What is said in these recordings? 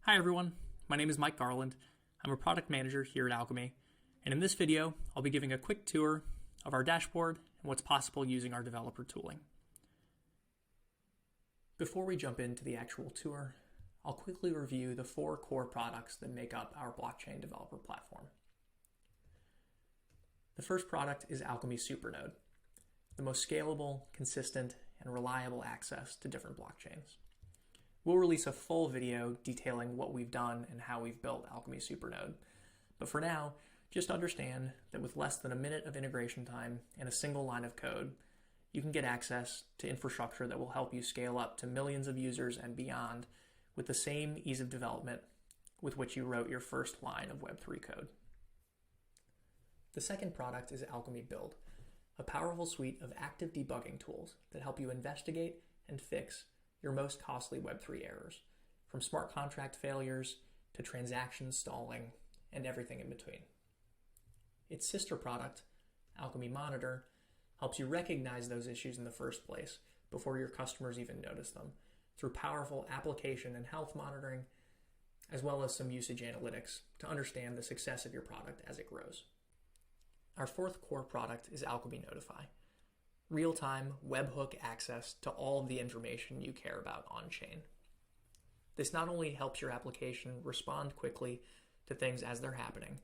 Hi everyone, my name is Mike Garland. I'm a product manager here at Alchemy, and in this video, I'll be giving a quick tour of our dashboard and what's possible using our developer tooling. Before we jump into the actual tour, I'll quickly review the 4 core products that make up our blockchain developer platform. The first product is Alchemy Supernode, the most scalable, consistent, and reliable access to different blockchains. We'll release a full video detailing what we've done and how we've built Alchemy Supernode. But for now, just understand that with less than a minute of integration time and a single line of code, you can get access to infrastructure that will help you scale up to millions of users and beyond with the same ease of development with which you wrote your first line of Web3 code. The second product is Alchemy Build, a powerful suite of active debugging tools that help you investigate and fix your most costly Web3 errors, from smart contract failures to transaction stalling and everything in between. Its sister product, Alchemy Monitor, helps you recognize those issues in the first place before your customers even notice them through powerful application and health monitoring, as well as some usage analytics to understand the success of your product as it grows. Our fourth core product is Alchemy Notify, real-time webhook access to all of the information you care about on-chain. This not only helps your application respond quickly to things as they're happening,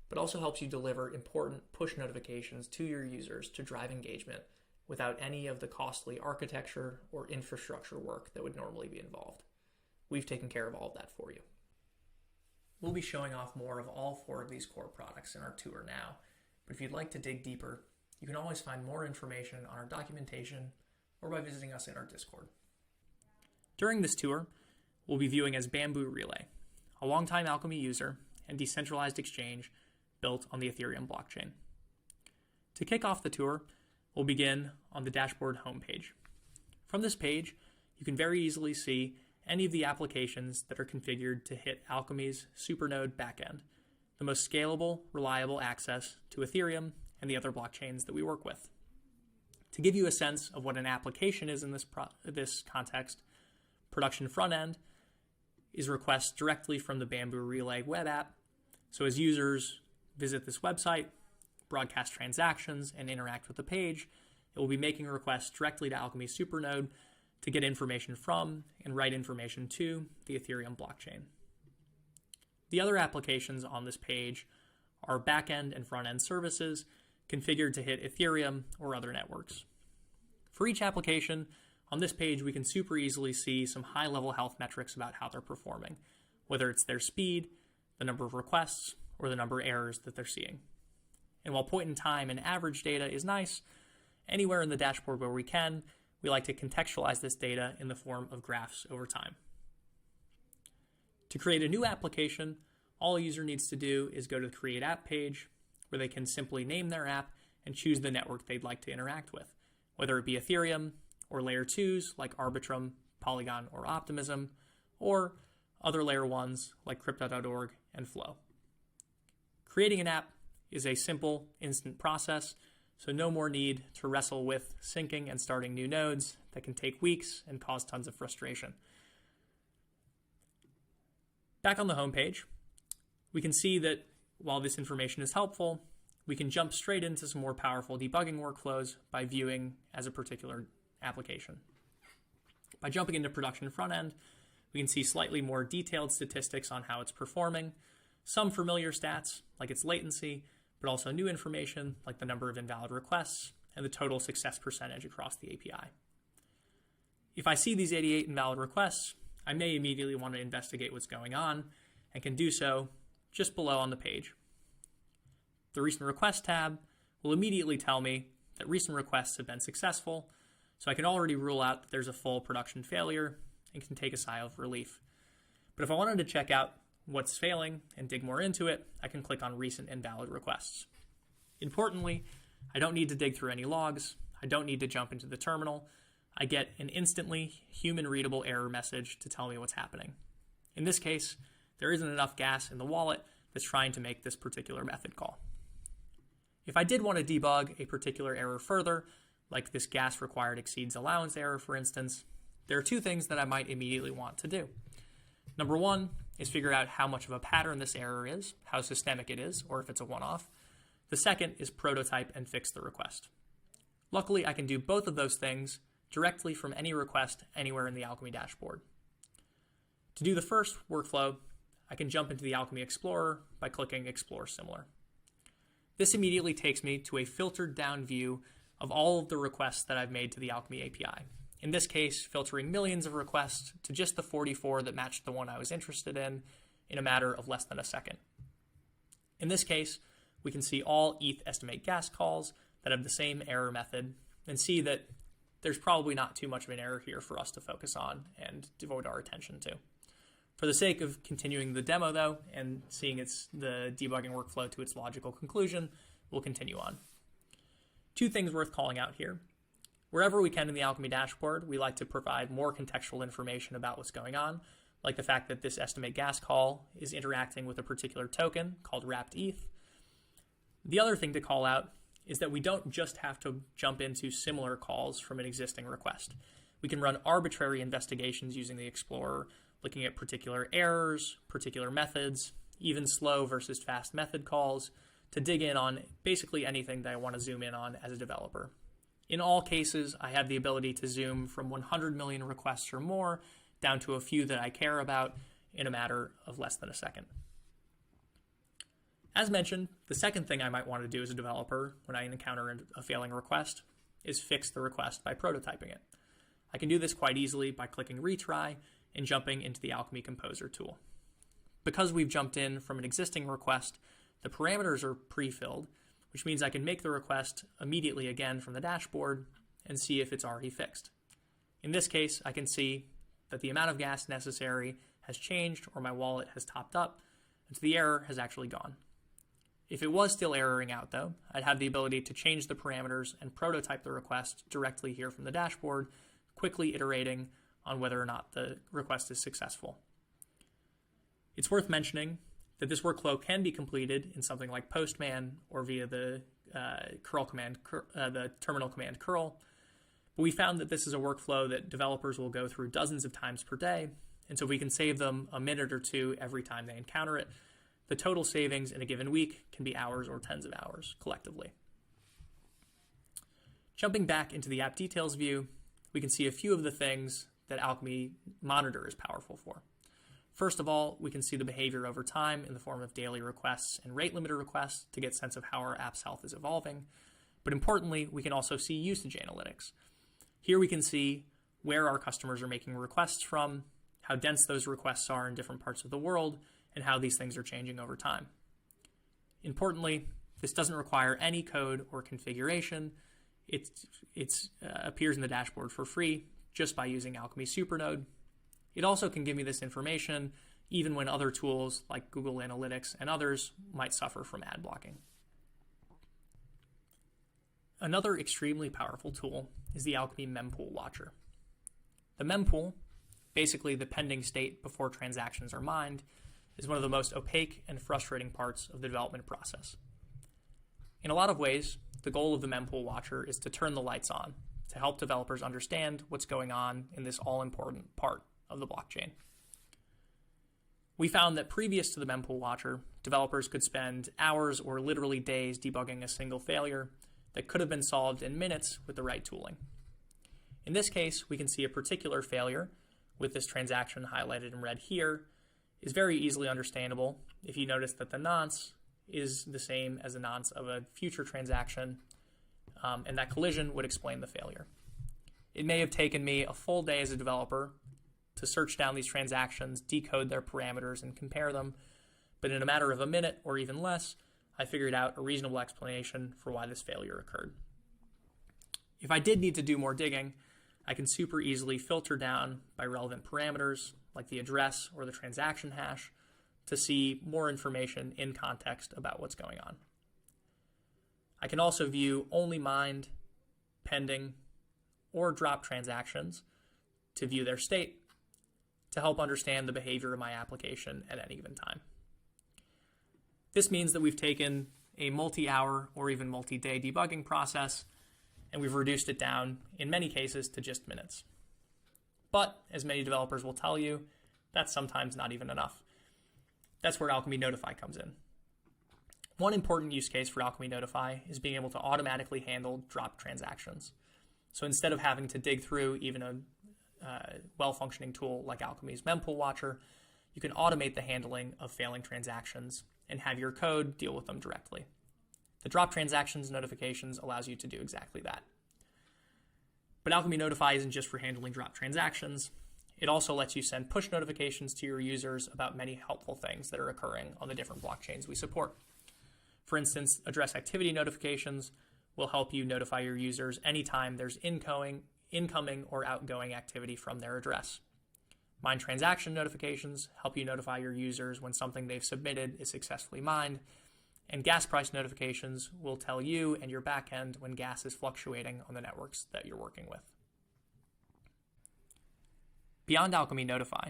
but also helps you deliver important push notifications to your users to drive engagement without any of the costly architecture or infrastructure work that would normally be involved. We've taken care of all of that for you. We'll be showing off more of all 4 of these core products in our tour now, but if you'd like to dig deeper, you can always find more information on our documentation or by visiting us in our Discord. During this tour, we'll be viewing as Bamboo Relay, a longtime Alchemy user and decentralized exchange built on the Ethereum blockchain. To kick off the tour, we'll begin on the dashboard homepage. From this page, you can very easily see any of the applications that are configured to hit Alchemy's Supernode backend, the most scalable, reliable access to Ethereum and the other blockchains that we work with. To give you a sense of what an application is in this context, production front end is requests directly from the Bamboo Relay web app. So as users visit this website, broadcast transactions, and interact with the page, it will be making requests directly to Alchemy Supernode to get information from and write information to the Ethereum blockchain. The other applications on this page are backend and front-end services configured to hit Ethereum or other networks. For each application, on this page we can super easily see some high-level health metrics about how they're performing, whether it's their speed, the number of requests, or the number of errors that they're seeing. And while point in time and average data is nice, anywhere in the dashboard where we can, we like to contextualize this data in the form of graphs over time. To create a new application, all a user needs to do is go to the Create App page, where they can simply name their app and choose the network they'd like to interact with, whether it be Ethereum or layer 2s like Arbitrum, Polygon, or Optimism, or other layer 1s like Crypto.org and Flow. Creating an app is a simple, instant process, so no more need to wrestle with syncing and starting new nodes that can take weeks and cause tons of frustration. Back on the homepage, we can see that while this information is helpful, we can jump straight into some more powerful debugging workflows by viewing as a particular application. By jumping into production front end, we can see slightly more detailed statistics on how it's performing, some familiar stats like its latency, but also new information like the number of invalid requests and the total success percentage across the API. If I see these 88 invalid requests, I may immediately want to investigate what's going on and can do so just below on the page. The Recent Request tab will immediately tell me that recent requests have been successful, so I can already rule out that there's a full production failure and can take a sigh of relief. But if I wanted to check out what's failing and dig more into it, I can click on Recent Invalid Requests. Importantly, I don't need to dig through any logs. I don't need to jump into the terminal. I get an instantly human-readable error message to tell me what's happening. In this case, there isn't enough gas in the wallet that's trying to make this particular method call. If I did want to debug a particular error further, like this gas required exceeds allowance error, for instance, there are 2 things that I might immediately want to do. Number 1 is figure out how much of a pattern this error is, how systemic it is, or if it's a one-off. The second is prototype and fix the request. Luckily, I can do both of those things directly from any request anywhere in the Alchemy dashboard. To do the first workflow, I can jump into the Alchemy Explorer by clicking Explore Similar. This immediately takes me to a filtered down view of all of the requests that I've made to the Alchemy API. In this case, filtering millions of requests to just the 44 that matched the one I was interested in a matter of less than a second. In this case, we can see all ETH estimate gas calls that have the same error method and see that there's probably not too much of an error here for us to focus on and devote our attention to. For the sake of continuing the demo, though, and seeing the debugging workflow to its logical conclusion, we'll continue on. Two things worth calling out here. Wherever we can in the Alchemy dashboard, we like to provide more contextual information about what's going on, like the fact that this estimate gas call is interacting with a particular token called wrapped ETH. The other thing to call out is that we don't just have to jump into similar calls from an existing request. We can run arbitrary investigations using the Explorer, looking at particular errors, particular methods, even slow versus fast method calls, to dig in on basically anything that I want to zoom in on as a developer. In all cases, I have the ability to zoom from 100 million requests or more down to a few that I care about in a matter of less than a second. As mentioned, the second thing I might want to do as a developer when I encounter a failing request is fix the request by prototyping it. I can do this quite easily by clicking Retry and jumping into the Alchemy Composer tool. Because we've jumped in from an existing request, the parameters are pre-filled, which means I can make the request immediately again from the dashboard and see if it's already fixed. In this case, I can see that the amount of gas necessary has changed or my wallet has topped up, and so the error has actually gone. If it was still erroring out, though, I'd have the ability to change the parameters and prototype the request directly here from the dashboard, quickly iterating on whether or not the request is successful. It's worth mentioning that this workflow can be completed in something like Postman or via the curl command, the terminal command curl. But we found that this is a workflow that developers will go through dozens of times per day, and so if we can save them a minute or two every time they encounter it, the total savings in a given week can be hours or tens of hours collectively. Jumping back into the app details view, we can see a few of the things that Alchemy Monitor is powerful for. First of all, we can see the behavior over time in the form of daily requests and rate limiter requests to get a sense of how our app's health is evolving. But importantly, we can also see usage analytics. Here we can see where our customers are making requests from, how dense those requests are in different parts of the world, and how these things are changing over time. Importantly, this doesn't require any code or configuration. It appears in the dashboard for free just by using Alchemy Supernode. It also can give me this information even when other tools like Google Analytics and others might suffer from ad blocking. Another extremely powerful tool is the Alchemy Mempool Watcher. The mempool, basically the pending state before transactions are mined, is one of the most opaque and frustrating parts of the development process. In a lot of ways, the goal of the Mempool Watcher is to turn the lights on to help developers understand what's going on in this all-important part of the blockchain. We found that previous to the Mempool Watcher, developers could spend hours or literally days debugging a single failure that could have been solved in minutes with the right tooling. In this case, we can see a particular failure, with this transaction highlighted in red here, is very easily understandable if you notice that the nonce is the same as the nonce of a future transaction, and that collision would explain the failure. It may have taken me a full day as a developer to search down these transactions, decode their parameters, and compare them, but in a matter of a minute or even less, I figured out a reasonable explanation for why this failure occurred. If I did need to do more digging, I can super easily filter down by relevant parameters, like the address or the transaction hash, to see more information in context about what's going on. I can also view only mined, pending, or drop transactions to view their state to help understand the behavior of my application at any given time. This means that we've taken a multi-hour or even multi-day debugging process and we've reduced it down, in many cases, to just minutes. But, as many developers will tell you, that's sometimes not even enough. That's where Alchemy Notify comes in. One important use case for Alchemy Notify is being able to automatically handle dropped transactions. So instead of having to dig through even a well-functioning tool like Alchemy's Mempool Watcher, you can automate the handling of failing transactions and have your code deal with them directly. The drop transactions notifications allows you to do exactly that. But Alchemy Notify isn't just for handling drop transactions. It also lets you send push notifications to your users about many helpful things that are occurring on the different blockchains we support. For instance, address activity notifications will help you notify your users anytime there's incoming or outgoing activity from their address. Mine transaction notifications help you notify your users when something they've submitted is successfully mined. And gas price notifications will tell you and your backend when gas is fluctuating on the networks that you're working with. Beyond Alchemy Notify,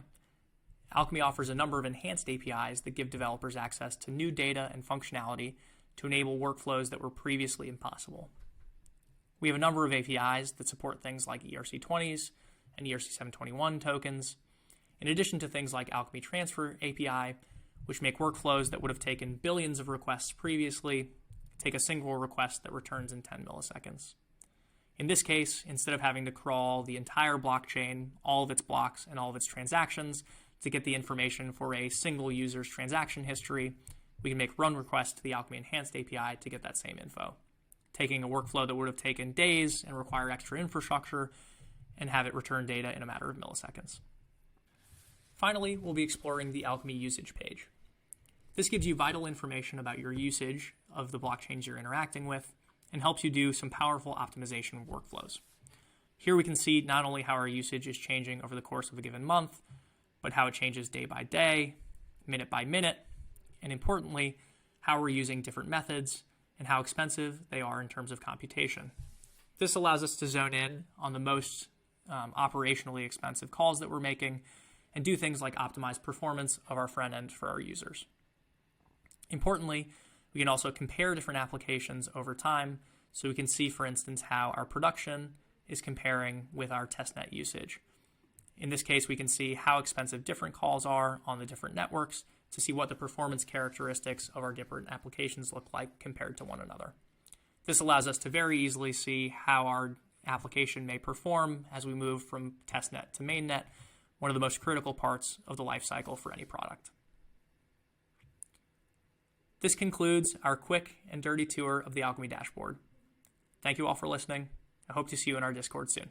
Alchemy offers a number of enhanced APIs that give developers access to new data and functionality to enable workflows that were previously impossible. We have a number of APIs that support things like ERC20s and ERC721 tokens, in addition to things like Alchemy Transfer API, which make workflows that would have taken billions of requests previously take a single request that returns in 10 milliseconds. In this case, instead of having to crawl the entire blockchain, all of its blocks, and all of its transactions to get the information for a single user's transaction history, we can make run requests to the Alchemy Enhanced API to get that same info, taking a workflow that would have taken days and require extra infrastructure and have it return data in a matter of milliseconds. Finally, we'll be exploring the Alchemy Usage page. This gives you vital information about your usage of the blockchains you're interacting with and helps you do some powerful optimization workflows. Here we can see not only how our usage is changing over the course of a given month, but how it changes day by day, minute by minute, and importantly, how we're using different methods and how expensive they are in terms of computation. This allows us to zone in on the most operationally expensive calls that we're making and do things like optimize performance of our front end for our users. Importantly, we can also compare different applications over time, so we can see, for instance, how our production is comparing with our testnet usage. In this case, we can see how expensive different calls are on the different networks to see what the performance characteristics of our different applications look like compared to one another. This allows us to very easily see how our application may perform as we move from testnet to mainnet, one of the most critical parts of the lifecycle for any product. This concludes our quick and dirty tour of the Alchemy dashboard. Thank you all for listening. I hope to see you in our Discord soon.